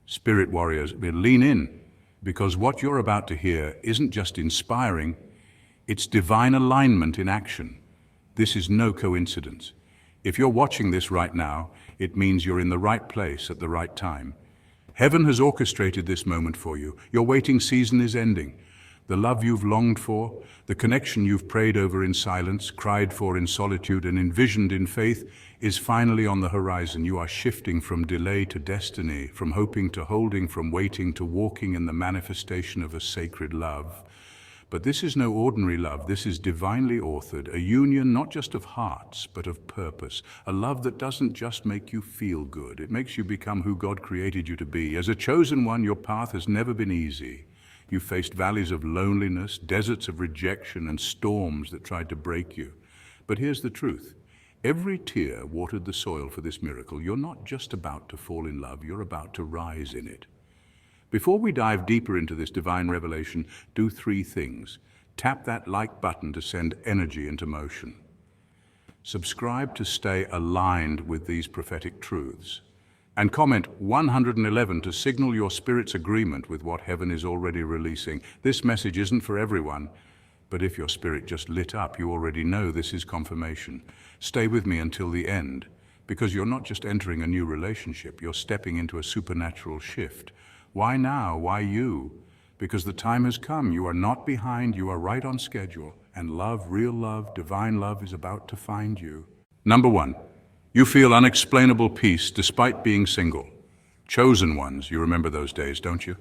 Spirit warriors, lean in, because what you're about to hear isn't just inspiring, it's divine alignment in action. This is no coincidence. If you're watching this right now, it means you're in the right place at the right time. Heaven has orchestrated this moment for you. Your waiting season is ending. The love you've longed for, the connection you've prayed over in silence, cried for in solitude, and envisioned in faith is finally on the horizon. You are shifting from delay to destiny, from hoping to holding, from waiting to walking in the manifestation of a sacred love. But this is no ordinary love. This is divinely authored, a union not just of hearts, but of purpose. A love that doesn't just make you feel good. It makes you become who God created you to be. As a chosen one, your path has never been easy. You faced valleys of loneliness, deserts of rejection, and storms that tried to break you. But here's the truth. Every tear watered the soil for this miracle. You're not just about to fall in love, you're about to rise in it. Before we dive deeper into this divine revelation, do three things. Tap that like button to send energy into motion. Subscribe to stay aligned with these prophetic truths. And comment 111 to signal your spirit's agreement with what heaven is already releasing. This message isn't for everyone, but if your spirit just lit up, you already know this is confirmation. Stay with me until the end, because you're not just entering a new relationship, you're stepping into a supernatural shift. Why now? Why you? Because the time has come. You are not behind, you are right on schedule, and love, real love, divine love is about to find you. Number one, you feel unexplainable peace despite being single. Chosen ones, you remember those days, don't you?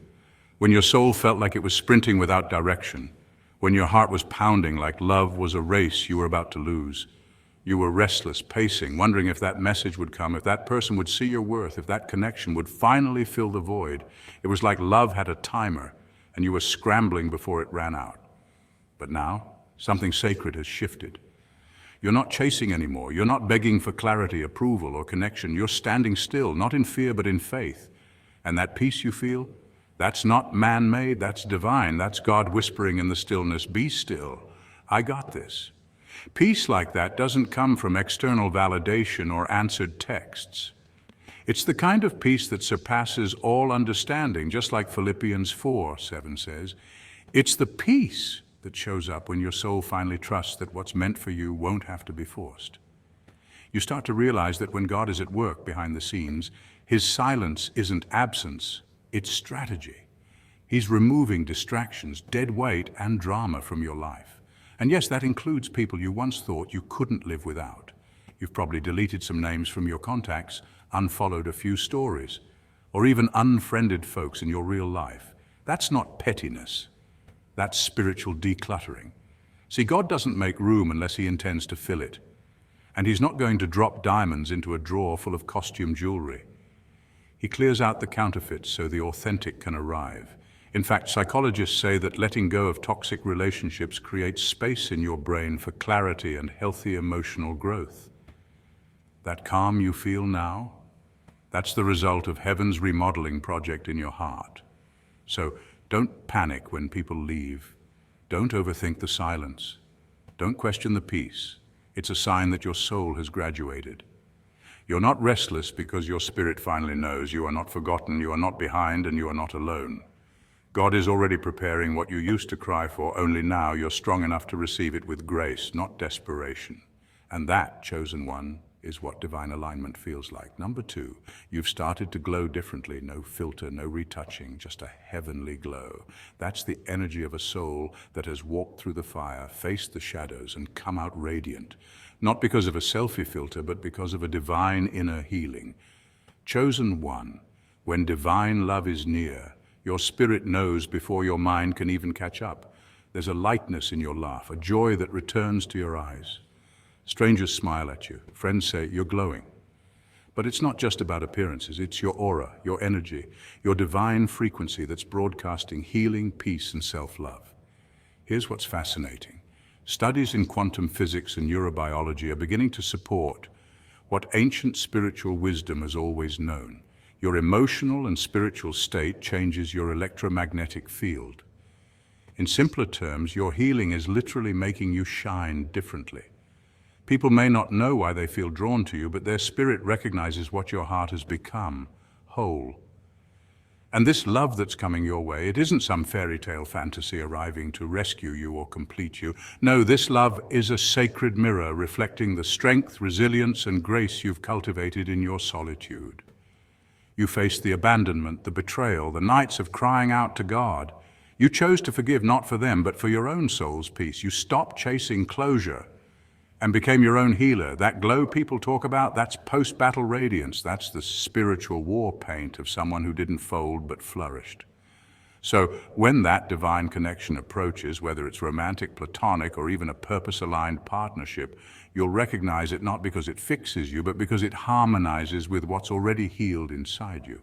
When your soul felt like it was sprinting without direction, when your heart was pounding like love was a race you were about to lose. You were restless, pacing, wondering if that message would come, if that person would see your worth, if that connection would finally fill the void. It was like love had a timer, and you were scrambling before it ran out. But now, something sacred has shifted. You're not chasing anymore. You're not begging for clarity, approval, or connection. You're standing still, not in fear, but in faith. And that peace you feel, that's not man-made, that's divine. That's God whispering in the stillness, be still. I got this. Peace like that doesn't come from external validation or answered texts. It's the kind of peace that surpasses all understanding, just like Philippians 4:7 says. It's the peace that shows up when your soul finally trusts that what's meant for you won't have to be forced. You start to realize that when God is at work behind the scenes, his silence isn't absence, it's strategy. He's removing distractions, dead weight, and drama from your life. And yes, that includes people you once thought you couldn't live without. You've probably deleted some names from your contacts, unfollowed a few stories, or even unfriended folks in your real life. That's not pettiness. That's spiritual decluttering. See, God doesn't make room unless he intends to fill it. And he's not going to drop diamonds into a drawer full of costume jewelry. He clears out the counterfeits so the authentic can arrive. In fact, psychologists say that letting go of toxic relationships creates space in your brain for clarity and healthy emotional growth. That calm you feel now, that's the result of heaven's remodeling project in your heart. So don't panic when people leave. Don't overthink the silence. Don't question the peace. It's a sign that your soul has graduated. You're not restless because your spirit finally knows. You are not forgotten, you are not behind, and you are not alone. God is already preparing what you used to cry for, only now you're strong enough to receive it with grace, not desperation. And that, chosen one, is what divine alignment feels like. Number two, you've started to glow differently. No filter, no retouching, just a heavenly glow. That's the energy of a soul that has walked through the fire, faced the shadows, and come out radiant. Not because of a selfie filter, but because of a divine inner healing. Chosen one, when divine love is near, your spirit knows before your mind can even catch up. There's a lightness in your laugh, a joy that returns to your eyes. Strangers smile at you. Friends say, you're glowing. But it's not just about appearances. It's your aura, your energy, your divine frequency that's broadcasting healing, peace, and self-love. Here's what's fascinating. Studies in quantum physics and neurobiology are beginning to support what ancient spiritual wisdom has always known. Your emotional and spiritual state changes your electromagnetic field. In simpler terms, your healing is literally making you shine differently. People may not know why they feel drawn to you, but their spirit recognizes what your heart has become, whole. And this love that's coming your way, it isn't some fairy tale fantasy arriving to rescue you or complete you. No, this love is a sacred mirror reflecting the strength, resilience, and grace you've cultivated in your solitude. You faced the abandonment, the betrayal, the nights of crying out to God. You chose to forgive not for them, but for your own soul's peace. You stopped chasing closure and became your own healer. That glow people talk about, that's post-battle radiance. That's the spiritual war paint of someone who didn't fold but flourished. So when that divine connection approaches, whether it's romantic, platonic, or even a purpose-aligned partnership, you'll recognize it not because it fixes you, but because it harmonizes with what's already healed inside you.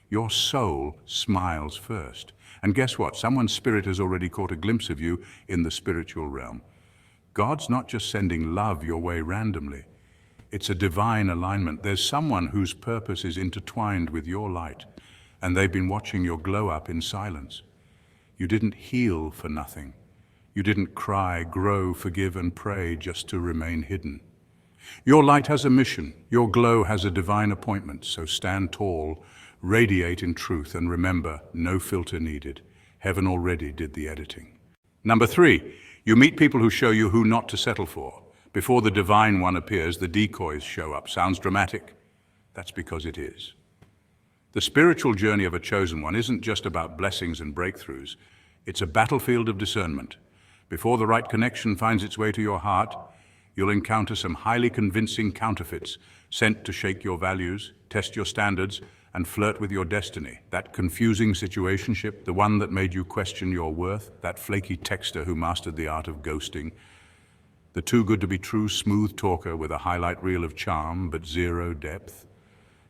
Your soul smiles first. And guess what? Someone's spirit has already caught a glimpse of you in the spiritual realm. God's not just sending love your way randomly. It's a divine alignment. There's someone whose purpose is intertwined with your light, and they've been watching your glow up in silence. You didn't heal for nothing. You didn't cry, grow, forgive, and pray just to remain hidden. Your light has a mission. Your glow has a divine appointment. So stand tall, radiate in truth, and remember, no filter needed. Heaven already did the editing. Number 3, you meet people who show you who not to settle for. Before the divine one appears, the decoys show up. Sounds dramatic? That's because it is. The spiritual journey of a chosen one isn't just about blessings and breakthroughs. It's a battlefield of discernment. Before the right connection finds its way to your heart, you'll encounter some highly convincing counterfeits sent to shake your values, test your standards, and flirt with your destiny. That confusing situationship, the one that made you question your worth, that flaky texter who mastered the art of ghosting, the too good to be true smooth talker with a highlight reel of charm but zero depth.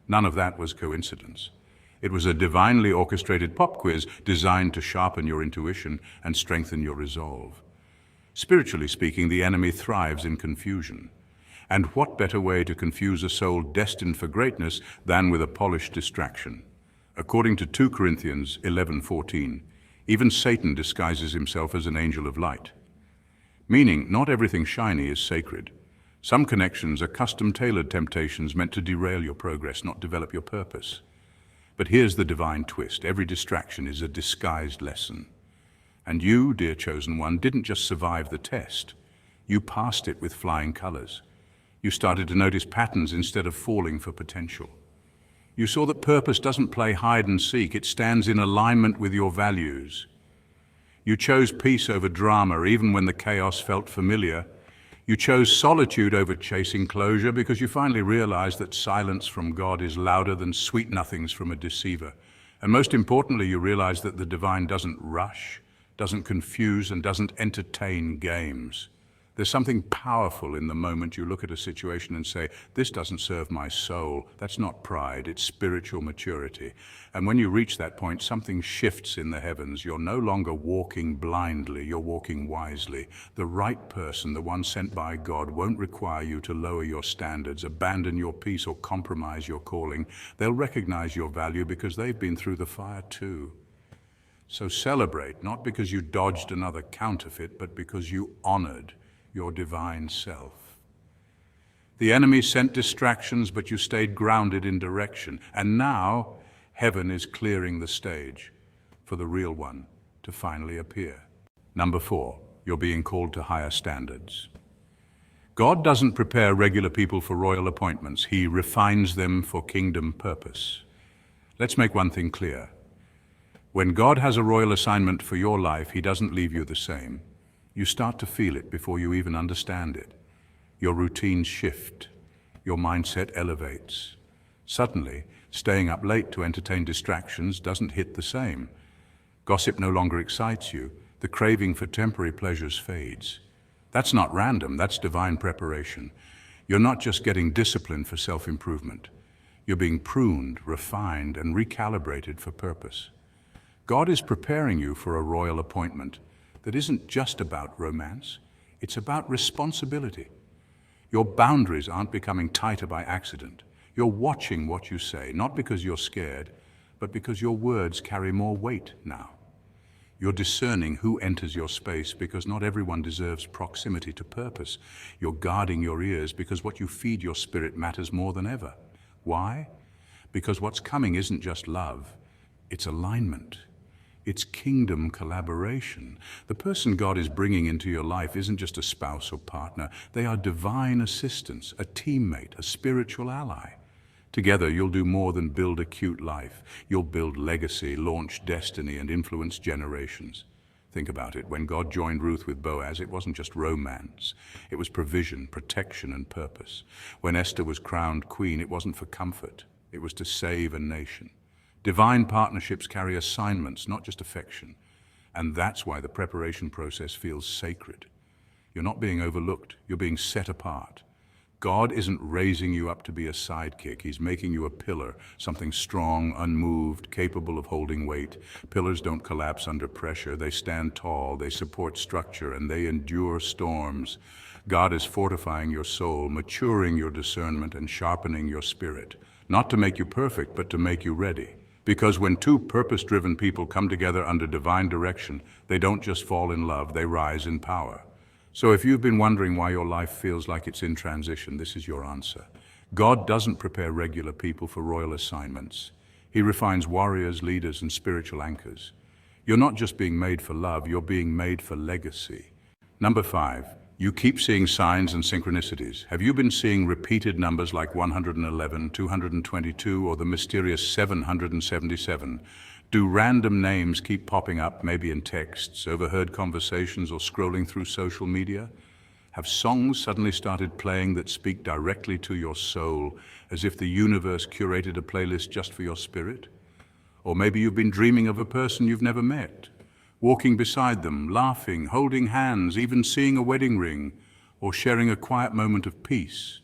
None of that was coincidence. It was a divinely orchestrated pop quiz designed to sharpen your intuition and strengthen your resolve. Spiritually speaking, the enemy thrives in confusion. And what better way to confuse a soul destined for greatness than with a polished distraction? According to 2 Corinthians 11:14, even Satan disguises himself as an angel of light. Meaning, not everything shiny is sacred. Some connections are custom-tailored temptations meant to derail your progress, not develop your purpose. But here's the divine twist. Every distraction is a disguised lesson. And you, dear chosen one, didn't just survive the test. You passed it with flying colors. You started to notice patterns instead of falling for potential. You saw that purpose doesn't play hide and seek. It stands in alignment with your values. You chose peace over drama, even when the chaos felt familiar. You chose solitude over chasing closure because you finally realized that silence from God is louder than sweet nothings from a deceiver. And most importantly, you realized that the divine doesn't rush, doesn't confuse, and doesn't entertain games. There's something powerful in the moment you look at a situation and say, this doesn't serve my soul. That's not pride, it's spiritual maturity. And when you reach that point, something shifts in the heavens. You're no longer walking blindly, you're walking wisely. The right person, the one sent by God, won't require you to lower your standards, abandon your peace, or compromise your calling. They'll recognize your value because they've been through the fire too. So celebrate, not because you dodged another counterfeit, but because you honored your divine self. The enemy sent distractions, but you stayed grounded in direction. And now, heaven is clearing the stage for the real one to finally appear. Number 4, you're being called to higher standards. God doesn't prepare regular people for royal appointments. He refines them for kingdom purpose. Let's make one thing clear. When God has a royal assignment for your life, He doesn't leave you the same. You start to feel it before you even understand it. Your routines shift. Your mindset elevates. Suddenly, staying up late to entertain distractions doesn't hit the same. Gossip no longer excites you. The craving for temporary pleasures fades. That's not random, that's divine preparation. You're not just getting disciplined for self-improvement. You're being pruned, refined, and recalibrated for purpose. God is preparing you for a royal appointment that isn't just about romance, it's about responsibility. Your boundaries aren't becoming tighter by accident. You're watching what you say, not because you're scared, but because your words carry more weight now. You're discerning who enters your space because not everyone deserves proximity to purpose. You're guarding your ears because what you feed your spirit matters more than ever. Why? Because what's coming isn't just love, It's alignment. It's kingdom collaboration. The person God is bringing into your life isn't just a spouse or partner. They are divine assistants, a teammate, a spiritual ally. Together, you'll do more than build a cute life. You'll build legacy, launch destiny, and influence generations. Think about it. When God joined Ruth with Boaz, it wasn't just romance. It was provision, protection, and purpose. When Esther was crowned queen, it wasn't for comfort. It was to save a nation. Divine partnerships carry assignments, not just affection. And that's why the preparation process feels sacred. You're not being overlooked. You're being set apart. God isn't raising you up to be a sidekick. He's making you a pillar, something strong, unmoved, capable of holding weight. Pillars don't collapse under pressure. They stand tall, they support structure, and they endure storms. God is fortifying your soul, maturing your discernment, and sharpening your spirit. Not to make you perfect, but to make you ready. Because when two purpose-driven people come together under divine direction, they don't just fall in love, they rise in power. So if you've been wondering why your life feels like it's in transition, this is your answer. God doesn't prepare regular people for royal assignments. He refines warriors, leaders, and spiritual anchors. You're not just being made for love, you're being made for legacy. Number 5, you keep seeing signs and synchronicities. Have you been seeing repeated numbers like 111, 222, or the mysterious 777? Do random names keep popping up, maybe in texts, overheard conversations, or scrolling through social media? Have songs suddenly started playing that speak directly to your soul, as if the universe curated a playlist just for your spirit? Or maybe you've been dreaming of a person you've never met, walking beside them, laughing, holding hands, even seeing a wedding ring, or sharing a quiet moment of peace.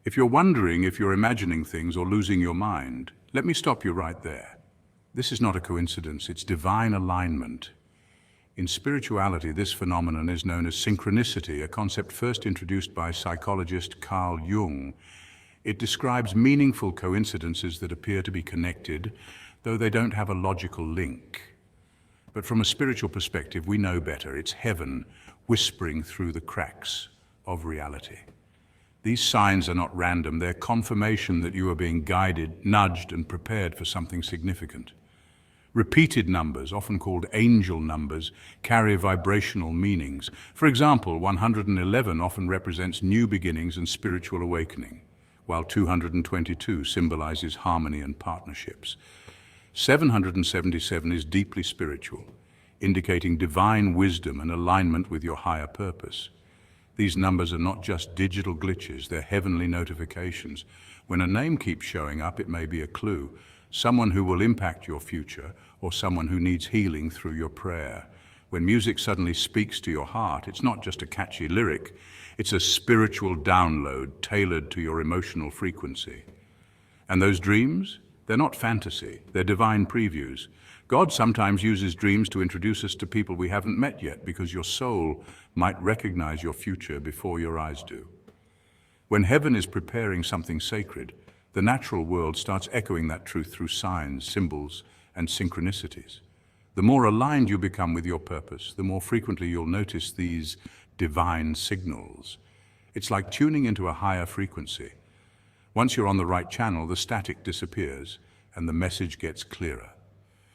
If you're wondering if you're imagining things or losing your mind, let me stop you right there. This is not a coincidence, it's divine alignment. In spirituality, this phenomenon is known as synchronicity, a concept first introduced by psychologist Carl Jung. It describes meaningful coincidences that appear to be connected, though they don't have a logical link. But from a spiritual perspective, we know better. It's heaven whispering through the cracks of reality. These signs are not random. They're confirmation that you are being guided, nudged, and prepared for something significant. Repeated numbers, often called angel numbers, carry vibrational meanings. For example, 111 often represents new beginnings and spiritual awakening, while 222 symbolizes harmony and partnerships. 777 is deeply spiritual, indicating divine wisdom and alignment with your higher purpose. These numbers are not just digital glitches, they're heavenly notifications. When a name keeps showing up, it may be a clue, someone who will impact your future, or someone who needs healing through your prayer. When music suddenly speaks to your heart, it's not just a catchy lyric, it's a spiritual download tailored to your emotional frequency. And those dreams? They're not fantasy, they're divine previews. God sometimes uses dreams to introduce us to people we haven't met yet because your soul might recognize your future before your eyes do. When heaven is preparing something sacred, the natural world starts echoing that truth through signs, symbols, and synchronicities. The more aligned you become with your purpose, the more frequently you'll notice these divine signals. It's like tuning into a higher frequency. Once you're on the right channel, the static disappears and the message gets clearer.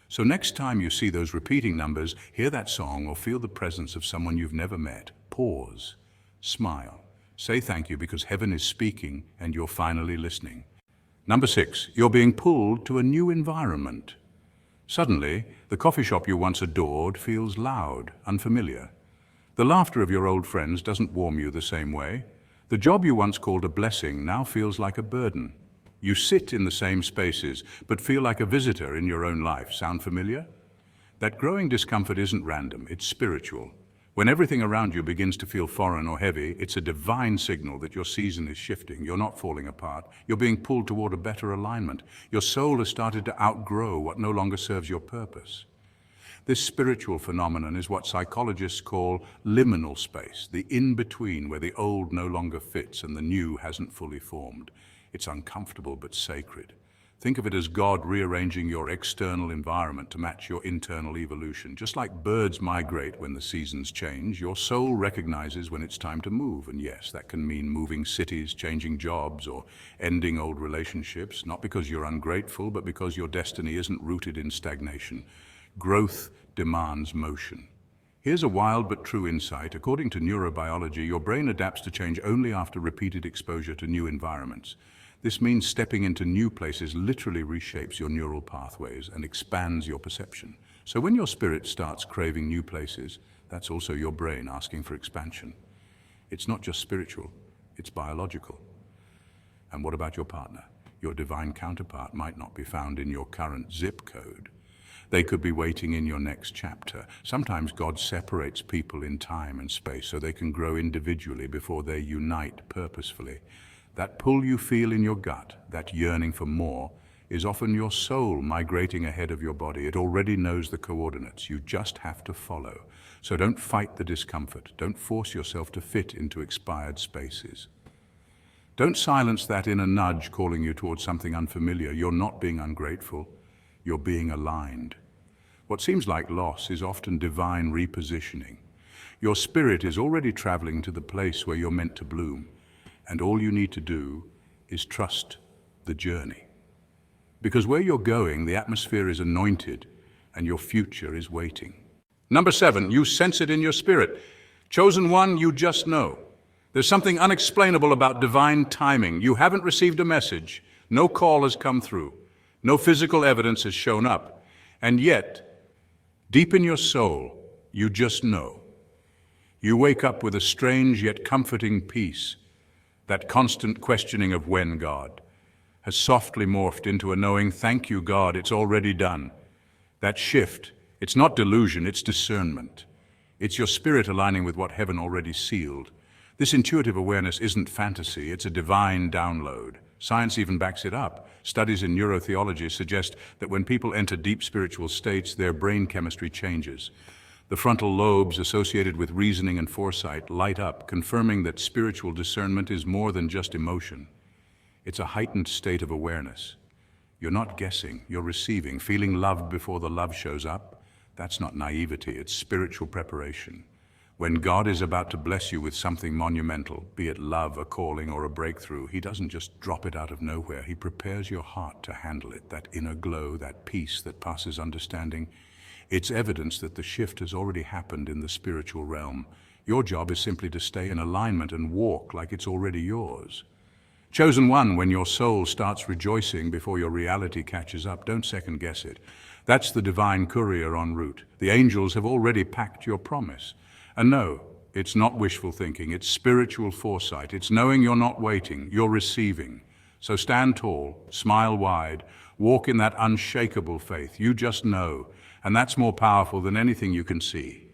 So next time you see those repeating numbers, hear that song or feel the presence of someone you've never met, pause, smile, say thank you because heaven is speaking and you're finally listening. Number 6, you're being pulled to a new environment. Suddenly, the coffee shop you once adored feels loud, unfamiliar. The laughter of your old friends doesn't warm you the same way. The job you once called a blessing now feels like a burden. You sit in the same spaces, but feel like a visitor in your own life. Sound familiar? That growing discomfort isn't random, it's spiritual. When everything around you begins to feel foreign or heavy, it's a divine signal that your season is shifting. You're not falling apart. You're being pulled toward a better alignment. Your soul has started to outgrow what no longer serves your purpose. This spiritual phenomenon is what psychologists call liminal space, the in-between where the old no longer fits and the new hasn't fully formed. It's uncomfortable but sacred. Think of it as God rearranging your external environment to match your internal evolution. Just like birds migrate when the seasons change, your soul recognizes when it's time to move. And yes, that can mean moving cities, changing jobs, or ending old relationships, not because you're ungrateful, but because your destiny isn't rooted in stagnation. Growth demands motion. Here's a wild but true insight. According to neurobiology, your brain adapts to change only after repeated exposure to new environments. This means stepping into new places literally reshapes your neural pathways and expands your perception. So when your spirit starts craving new places, that's also your brain asking for expansion. It's not just spiritual, it's biological. And what about your partner? Your divine counterpart might not be found in your current zip code. They could be waiting in your next chapter. Sometimes God separates people in time and space so they can grow individually before they unite purposefully. That pull you feel in your gut, that yearning for more, is often your soul migrating ahead of your body. It already knows the coordinates. You just have to follow. So don't fight the discomfort. Don't force yourself to fit into expired spaces. Don't silence that inner nudge calling you towards something unfamiliar. You're not being ungrateful. You're being aligned. What seems like loss is often divine repositioning. Your spirit is already traveling to the place where you're meant to bloom. And all you need to do is trust the journey. Because where you're going, the atmosphere is anointed and your future is waiting. Number 7, you sense it in your spirit. Chosen one, you just know. There's something unexplainable about divine timing. You haven't received a message. No call has come through. No physical evidence has shown up. And yet, deep in your soul, you just know. You wake up with a strange yet comforting peace. That constant questioning of when, God, has softly morphed into a knowing, thank you, God, it's already done. That shift, it's not delusion, it's discernment. It's your spirit aligning with what heaven already sealed. This intuitive awareness isn't fantasy, it's a divine download. Science even backs it up. Studies in neurotheology suggest that when people enter deep spiritual states, their brain chemistry changes. The frontal lobes associated with reasoning and foresight light up, confirming that spiritual discernment is more than just emotion. It's a heightened state of awareness. You're not guessing, you're receiving, feeling loved before the love shows up. That's not naivety, it's spiritual preparation. When God is about to bless you with something monumental, be it love, a calling, or a breakthrough, He doesn't just drop it out of nowhere. He prepares your heart to handle it, that inner glow, that peace that passes understanding. It's evidence that the shift has already happened in the spiritual realm. Your job is simply to stay in alignment and walk like it's already yours. Chosen one, when your soul starts rejoicing before your reality catches up, don't second guess it. That's the divine courier en route. The angels have already packed your promise. And no, it's not wishful thinking, it's spiritual foresight. It's knowing you're not waiting, you're receiving. So stand tall, smile wide, walk in that unshakable faith. You just know. And that's more powerful than anything you can see.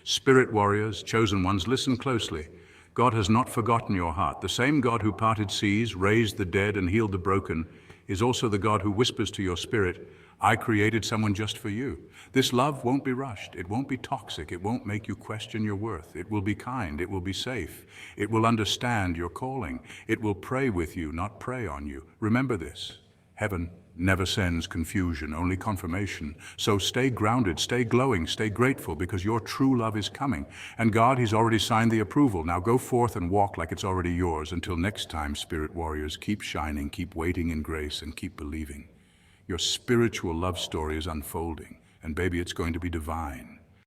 Spirit warriors, chosen ones, listen closely. God has not forgotten your heart. The same God who parted seas, raised the dead, and healed the broken is also the God who whispers to your spirit, I created someone just for you. This love won't be rushed. It won't be toxic. It won't make you question your worth. It will be kind. It will be safe. It will understand your calling. It will pray with you, not prey on you. Remember this. Heaven never sends confusion, only confirmation. So stay grounded, stay glowing, stay grateful, because your true love is coming. And God, He's already signed the approval. Now go forth and walk like it's already yours. Until next time, spirit warriors, keep shining, keep waiting in grace, and keep believing. Your spiritual love story is unfolding, and baby, it's going to be divine.